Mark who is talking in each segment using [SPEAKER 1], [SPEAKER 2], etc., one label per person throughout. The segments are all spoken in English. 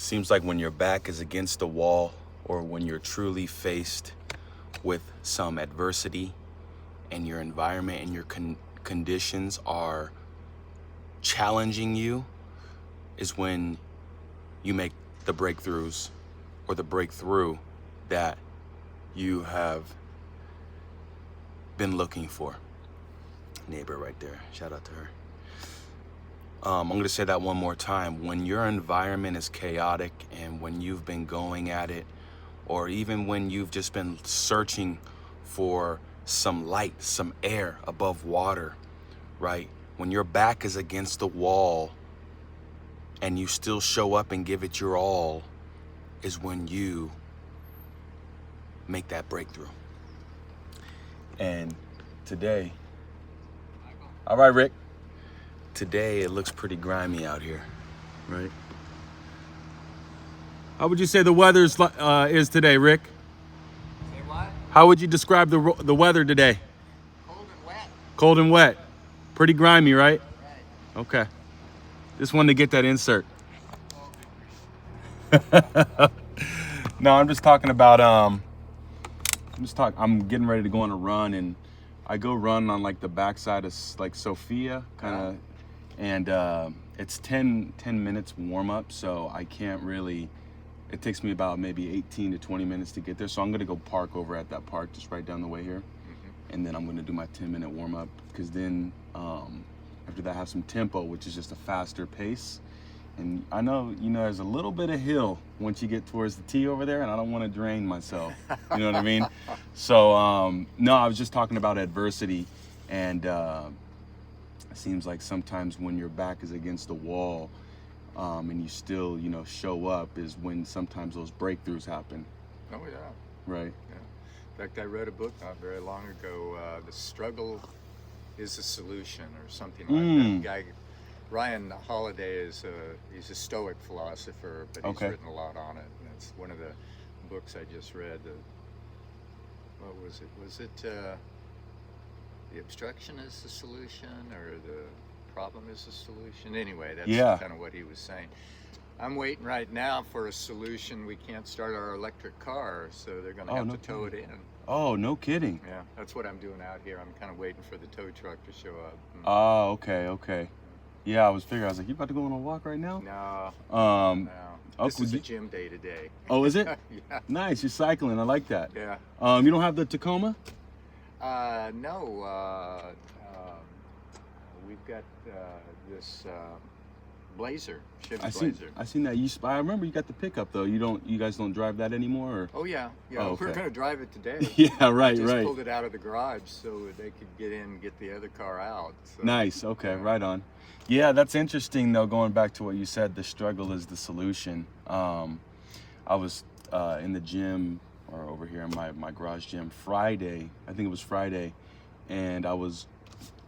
[SPEAKER 1] Seems like when your back is against the wall, or when you're truly faced with some adversity and your environment and your conditions are challenging you, is when you make the breakthroughs or the breakthrough that you have been looking for. Neighbor right there, shout out to her. I'm gonna say that one more time. When your environment is chaotic and when you've been going at it, or even when you've just been searching for some light, some air above water, right? When your back is against the wall and you still show up and give it your all, is when you make that breakthrough. And today, all right, Rick. Today it looks pretty grimy out here, right? How would you say the weather is today, Rick?
[SPEAKER 2] Say what?
[SPEAKER 1] How would you describe the weather today?
[SPEAKER 2] Cold and wet.
[SPEAKER 1] Cold and wet. Pretty grimy, right?
[SPEAKER 2] Right.
[SPEAKER 1] Okay. Just wanted to get that insert. No, I'm just talking about I'm getting ready to go on a run, and I go run on like the backside of like Sophia kind of, and it's 10 minutes warm up, so I can't really, it takes me about maybe 18 to 20 minutes to get there. So I'm gonna go park over at that park just right down the way here. And then I'm gonna do my 10-minute warm up, because then after that I have some tempo, which is just a faster pace. And I know, there's a little bit of hill once you get towards the tee over there, and I don't want to drain myself. You know what I mean? So, no, I was just talking about adversity, and it seems like sometimes when your back is against the wall, and you still, show up, is when sometimes those breakthroughs happen.
[SPEAKER 2] Oh yeah.
[SPEAKER 1] Right.
[SPEAKER 2] Yeah. In fact, I read a book not very long ago. The struggle is a solution, or something like that. Guy Ryan Holiday he's a Stoic philosopher, but he's written a lot on it. And it's one of the books I just read. What was it? Was it the obstruction is the solution, or the problem is the solution? Anyway, that's kind of what he was saying. I'm waiting right now for a solution. We can't start our electric car, so they're going to have to tow it in.
[SPEAKER 1] Oh, no kidding.
[SPEAKER 2] Yeah, that's what I'm doing out here. I'm kind of waiting for the tow truck to show up.
[SPEAKER 1] Oh, okay. Yeah, I was like, you about to go on a walk right now?
[SPEAKER 2] No.
[SPEAKER 1] No.
[SPEAKER 2] This is a gym day today.
[SPEAKER 1] Oh, is it?
[SPEAKER 2] Yeah.
[SPEAKER 1] Nice, you're cycling. I like that.
[SPEAKER 2] Yeah.
[SPEAKER 1] You don't have the Tacoma?
[SPEAKER 2] No. We've got this Blazer, Chevy Blazer.
[SPEAKER 1] I seen that. I remember you got the pickup though. You guys don't drive that anymore, or?
[SPEAKER 2] Oh yeah.
[SPEAKER 1] Oh, okay.
[SPEAKER 2] We're gonna drive it today.
[SPEAKER 1] Yeah, right.
[SPEAKER 2] Just pulled it out of the garage so they could get in and get the other car out. So,
[SPEAKER 1] nice. Okay, right on. Yeah, that's interesting though. Going back to what you said, the struggle is the solution. I was in the gym, or over here in my garage gym Friday. I think it was Friday, and I was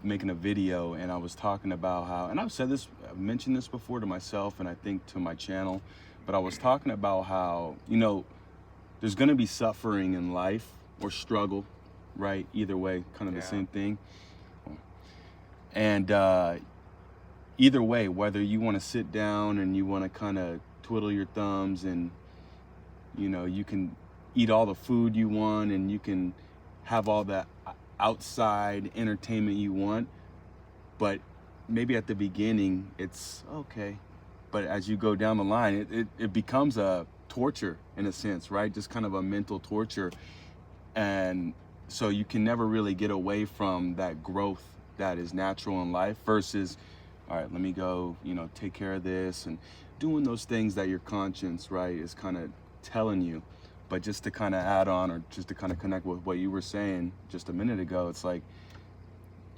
[SPEAKER 1] making a video, and I was talking about how, and I've mentioned this before to myself, and I think to my channel, but I was talking about how, there's going to be suffering in life, or struggle, right? Either way, kind of the same thing. And either way, whether you want to sit down and you want to kind of twiddle your thumbs, and you can eat all the food you want, and you can have all that outside entertainment you want, but maybe at the beginning it's okay, but as you go down the line, it becomes a torture in a sense, right? Just kind of a mental torture. And so you can never really get away from that growth that is natural in life, versus, all right, let me go, take care of this, and doing those things that your conscience, right, is kind of telling you. But just to kind of add on, or just to kind of connect with what you were saying just a minute ago, it's like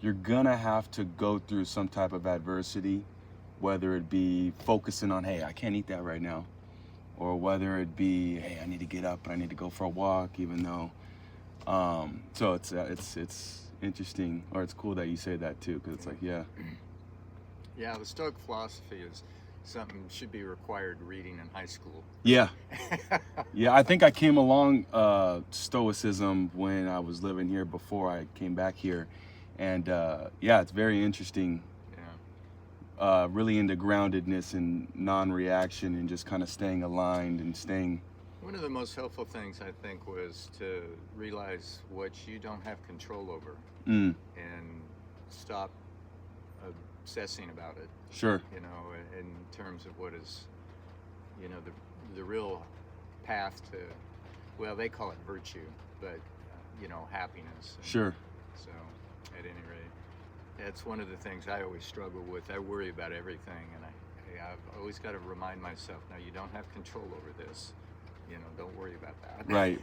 [SPEAKER 1] you're gonna have to go through some type of adversity, whether it be focusing on, hey, I can't eat that right now, or whether it be, hey, I need to get up and I need to go for a walk, even though. So it's interesting, or it's cool that you say that too, because it's like, yeah,
[SPEAKER 2] the Stoic philosophy is something should be required reading in high school.
[SPEAKER 1] Yeah. I think I came along Stoicism when I was living here before I came back here, and it's very interesting. really into groundedness and non-reaction and just kind of staying aligned and staying.
[SPEAKER 2] One of the most helpful things I think was to realize what you don't have control over and stop obsessing about it.
[SPEAKER 1] Sure.
[SPEAKER 2] You know, in terms of what is, you know, the real path to, well, they call it virtue, but you know, happiness.
[SPEAKER 1] Sure.
[SPEAKER 2] So, at any rate, that's one of the things I always struggle with. I worry about everything, and I've always got to remind myself, now you don't have control over this. You know, don't worry about that.
[SPEAKER 1] Right.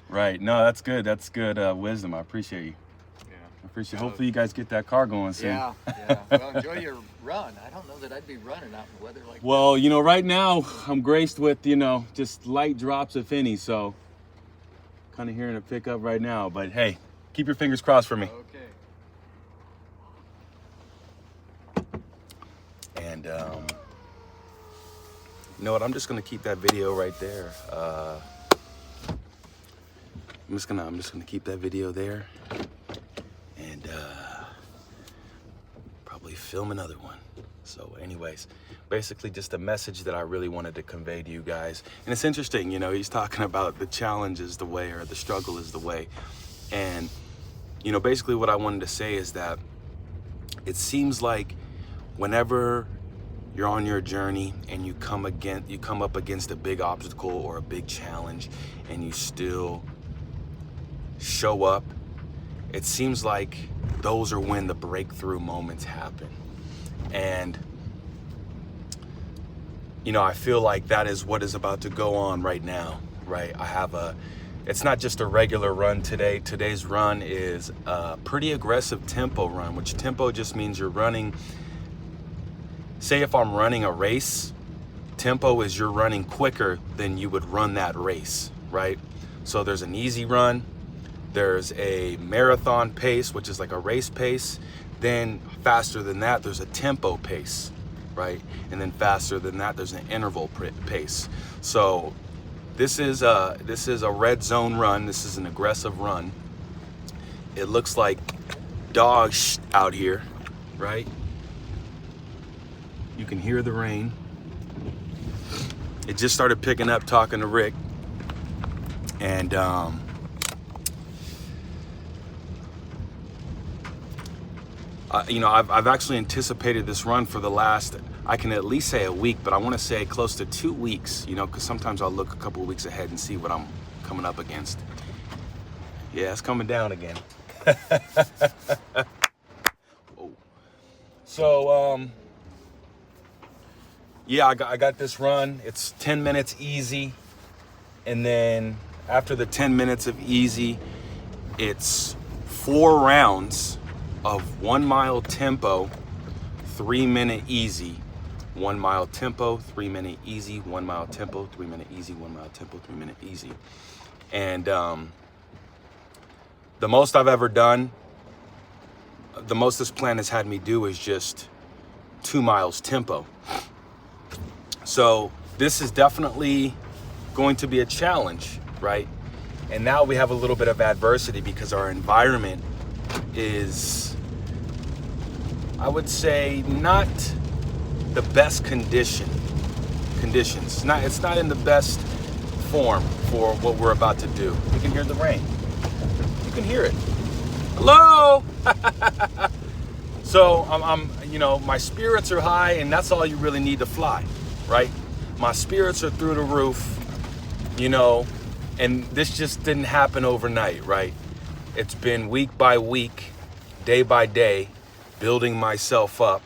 [SPEAKER 1] Right. No, that's good. That's good wisdom. I appreciate you.
[SPEAKER 2] Yeah.
[SPEAKER 1] I appreciate. Hopefully, you guys get that car going soon.
[SPEAKER 2] Yeah. Well, enjoy your run. I don't know that I'd be running out in weather like that.
[SPEAKER 1] Well, you know, right now I'm graced with, you know, just light drops, if any. So, kind of hearing a pickup right now. But hey, keep your fingers crossed for me.
[SPEAKER 2] Okay.
[SPEAKER 1] And you know what? I'm just gonna keep that video right there. I'm just gonna keep that video there, and probably film another one. So, anyways, basically just a message that I really wanted to convey to you guys. And it's interesting, you know, he's talking about the challenge is the way, or the struggle is the way. And you know, basically what I wanted to say is that it seems like whenever you're on your journey and you come up against a big obstacle or a big challenge and you still show up, it seems like those are when the breakthrough moments happen. And you know, I feel like that is what is about to go on right now, right? It's not just a regular run today. Today's run is a pretty aggressive tempo run, which tempo just means you're running. Say if I'm running a race, tempo is you're running quicker than you would run that race, right? So there's an easy run, there's a marathon pace, which is like a race pace. Then faster than that, there's a tempo pace, right? And then faster than that, there's an interval pace. So this is a red zone run. This is an aggressive run. It looks like dog shit out here, right? You can hear the rain. It just started picking up talking to Rick. And you know, I've actually anticipated this run for the last, I can at least say a week, but I want to say close to 2 weeks, you know, because sometimes I'll look a couple of weeks ahead and see what I'm coming up against. Yeah, it's coming down again. So, yeah, I got this run. It's 10 minutes easy. And then after the 10 minutes of easy, it's 4 rounds of 1 mile tempo, 3 minute easy, 1 mile tempo, 3 minute easy, 1 mile tempo, 3 minute easy, 1 mile tempo, 3 minute easy. And the most I've ever done, the most this plan has had me do is just 2 miles tempo. So this is definitely going to be a challenge, right? And now we have a little bit of adversity because our environment is, I would say, not the best conditions. It's not in the best form for what we're about to do. You can hear the rain. You can hear it. Hello. So I'm, you know, my spirits are high, and that's all you really need to fly, right? My spirits are through the roof, you know, and this just didn't happen overnight, right? It's been week by week, day by day, building myself up,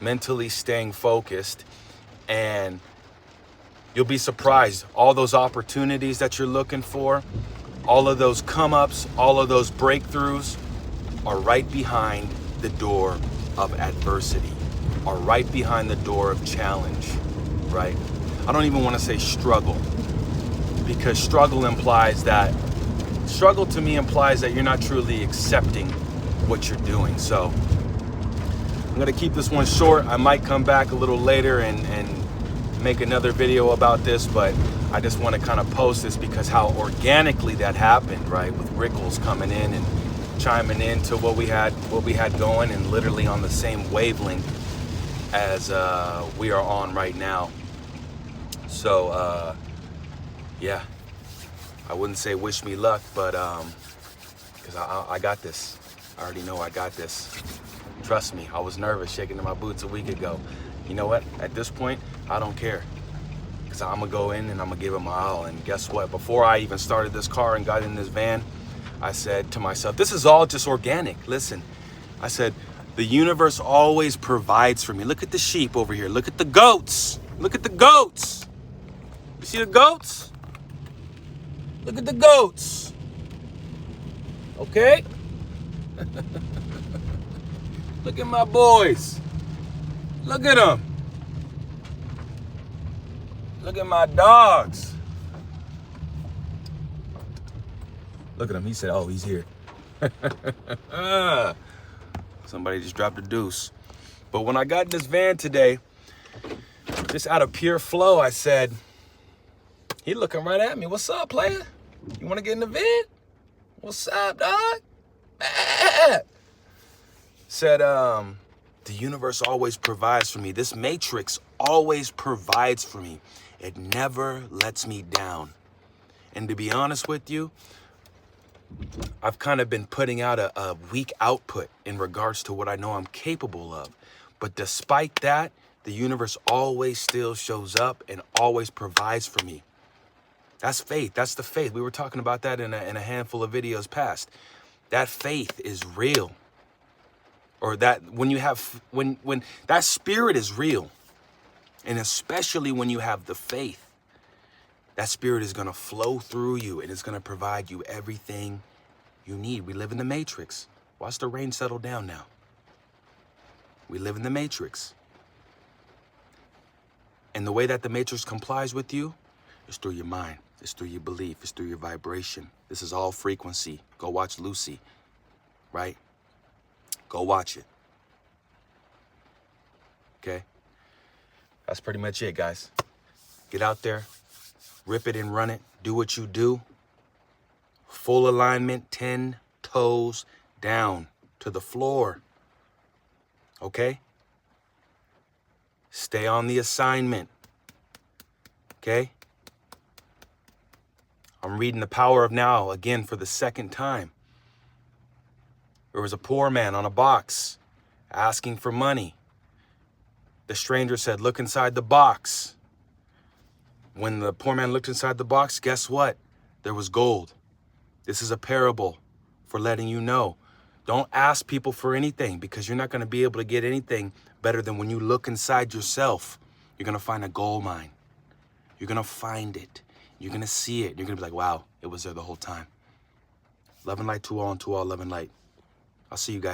[SPEAKER 1] mentally staying focused, and you'll be surprised. All those opportunities that you're looking for, all of those come-ups, all of those breakthroughs are right behind the door of adversity, are right behind the door of challenge, right? I don't even want to say struggle, because struggle to me implies that you're not truly accepting what you're doing. So I'm gonna keep this one short. I might come back a little later and make another video about this, but I just want to kind of post this because how organically that happened, right? With Rickles coming in and chiming into what we had going, and literally on the same wavelength as we are on right now. So yeah, I wouldn't say wish me luck, but because I got this. I already know I got this. Trust me, I was nervous shaking in my boots a week ago. You know what? At this point, I don't care. Because I'm going to go in and I'm going to give it my all. And guess what? Before I even started this car and got in this van, I said to myself, this is all just organic. Listen, I said, the universe always provides for me. Look at the sheep over here. Look at the goats. Look at the goats. You see the goats? Look at the goats. Okay? Look at my boys. Look at them. Look at my dogs. Look at him. He said, oh, he's here. Somebody just dropped a deuce. But when I got in this van today, just out of pure flow, I said, he looking right at me. What's up, player? You want to get in the vid? What's up, dog? Said, the universe always provides for me. This matrix always provides for me. It never lets me down. And to be honest with you, I've kind of been putting out a weak output in regards to what I know I'm capable of. But despite that, the universe always still shows up and always provides for me. That's faith. That's the faith. We were talking about that in a handful of videos past. That faith is real. Or that when you have, when that spirit is real. And especially when you have the faith, that spirit is going to flow through you and it's going to provide you everything you need. We live in the matrix. Watch the rain settle down now. We live in the matrix. And the way that the matrix complies with you is through your mind. It's through your belief. It's through your vibration. This is all frequency. Go watch Lucy, right? Go watch it. Okay? That's pretty much it, guys. Get out there, rip it and run it. Do what you do. Full alignment, 10 toes down to the floor. Okay? Stay on the assignment. Okay? I'm reading The Power of Now again for the second time. There was a poor man on a box asking for money. The stranger said, look inside the box. When the poor man looked inside the box, guess what? There was gold. This is a parable for letting you know. Don't ask people for anything because you're not going to be able to get anything better than when you look inside yourself. You're going to find a gold mine. You're going to find it. You're going to see it. You're going to be like, wow, it was there the whole time. Love and light to all and to all, love and light. I'll see you guys.